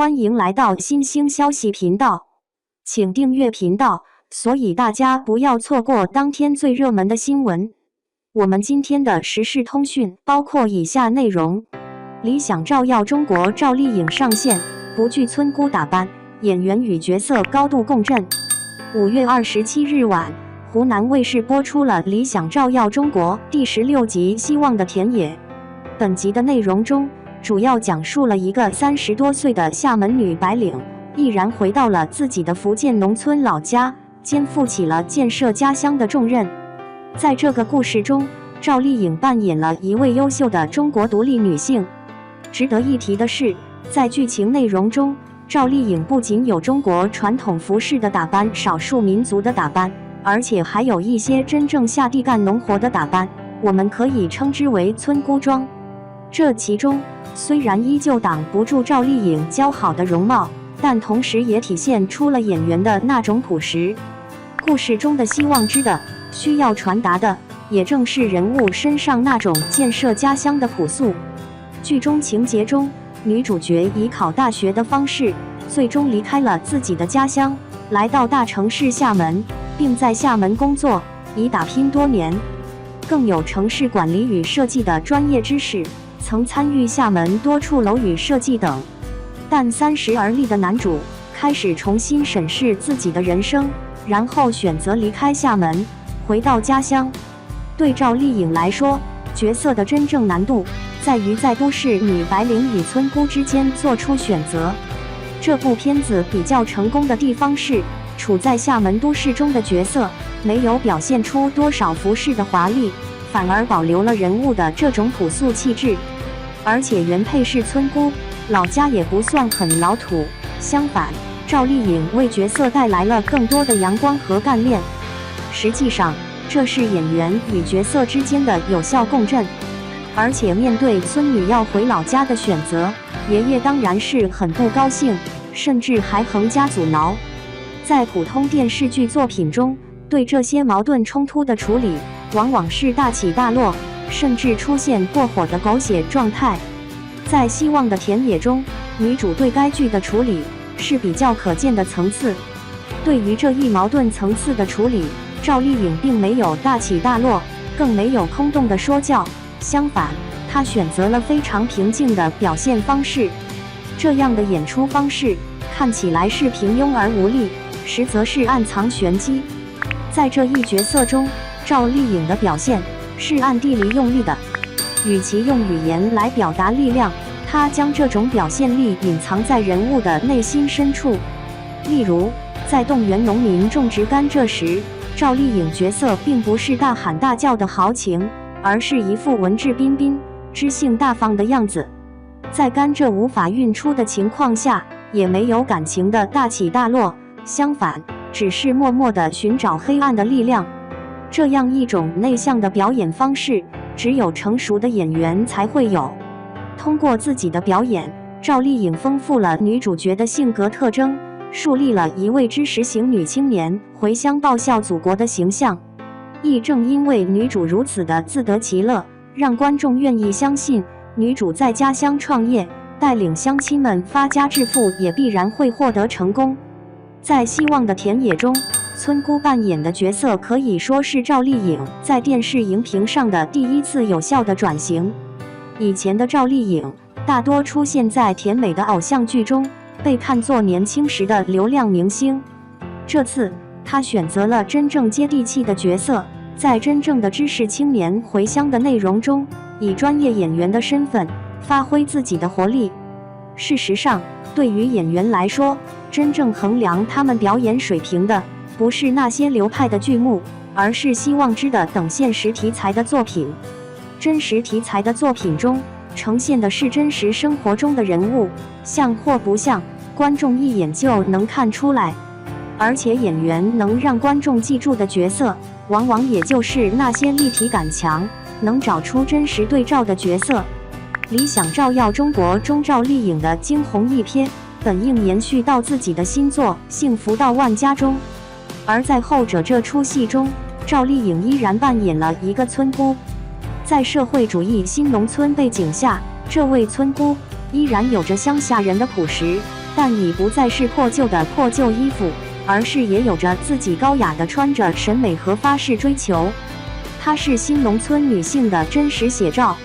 欢迎来到新兴消息频道，请订阅频道，所以大家不要错过当天最热门的新闻。我们今天的时事通讯包括以下内容：理想照耀中国赵丽颖上线，不惧村姑打扮，演员与角色高度共振。5月27日晚，湖南卫视播出了《理想照耀中国》第16集《希望的田野》。本集的内容中，主要讲述了一个30多岁的厦门女白领，毅然回到了自己的福建农村老家，肩负起了建设家乡的重任。在这个故事中，赵丽颖扮演了一位优秀的中国独立女性。值得一提的是，在剧情内容中，赵丽颖不仅有中国传统服饰的打扮、少数民族的打扮，而且还有一些真正下地干农活的打扮，我们可以称之为村姑装。这其中虽然依旧挡不住赵丽颖姣好的容貌，但同时也体现出了演员的那种朴实。故事中的希望之的，需要传达的，也正是人物身上那种建设家乡的朴素。剧中情节中，女主角以考大学的方式，最终离开了自己的家乡，来到大城市厦门，并在厦门工作，已打拼多年。更有城市管理与设计的专业知识，曾参与厦门多处楼宇设计等。但30而立的男主开始重新审视自己的人生，然后选择离开厦门，回到家乡。对赵丽颖来说，角色的真正难度在于在都市女白领与村姑之间做出选择。这部片子比较成功的地方是，处在厦门都市中的角色没有表现出多少服饰的华丽，反而保留了人物的这种朴素气质。而且原配是村姑，老家也不算很老土，相反，赵丽颖为角色带来了更多的阳光和干练。实际上，这是演员与角色之间的有效共振。而且面对孙女要回老家的选择，爷爷当然是很不高兴，甚至还横加阻挠。在普通电视剧作品中，对这些矛盾冲突的处理往往是大起大落，甚至出现过火的狗血状态。在《希望的田野》中，女主对该剧的处理是比较可见的层次。对于这一矛盾层次的处理，赵丽颖并没有大起大落，更没有空洞的说教，相反，她选择了非常平静的表现方式。这样的演出方式看起来是平庸而无力，实则是暗藏玄机。在这一角色中，赵丽颖的表现是暗地里用力的，与其用语言来表达力量，她将这种表现力隐藏在人物的内心深处。例如，在动员农民种植甘蔗时，赵丽颖角色并不是大喊大叫的豪情，而是一副文质彬彬、知性大方的样子。在甘蔗无法运出的情况下，也没有感情的大起大落，相反，只是默默地寻找黑暗的力量。这样一种内向的表演方式，只有成熟的演员才会有。通过自己的表演，赵丽颖丰富了女主角的性格特征，树立了一位知识型女青年回乡报效祖国的形象。亦正因为女主如此的自得其乐，让观众愿意相信女主在家乡创业，带领乡亲们发家致富也必然会获得成功。在《希望的田野》中，村姑扮演的角色可以说是赵丽颖在电视荧屏上的第一次有效的转型。以前的赵丽颖大多出现在甜美的偶像剧中，被看作年轻时的流量明星。这次她选择了真正接地气的角色，在真正的知识青年回乡的内容中，以专业演员的身份发挥自己的活力。事实上，对于演员来说，真正衡量他们表演水平的，不是那些流派的剧目，而是希望之的等现实题材的作品。真实题材的作品中，呈现的是真实生活中的人物，像或不像，观众一眼就能看出来。而且演员能让观众记住的角色，往往也就是那些立体感强，能找出真实对照的角色。理想照耀中国中赵丽颖的惊鸿一瞥，本应延续到自己的新作《幸福到万家》中，而在后者这出戏中，赵丽颖依然扮演了一个村姑。在社会主义新农村背景下，这位村姑依然有着乡下人的朴实，但已不再是破旧的破旧衣服，而是也有着自己高雅的穿着审美和发式追求。她是新农村女性的真实写照。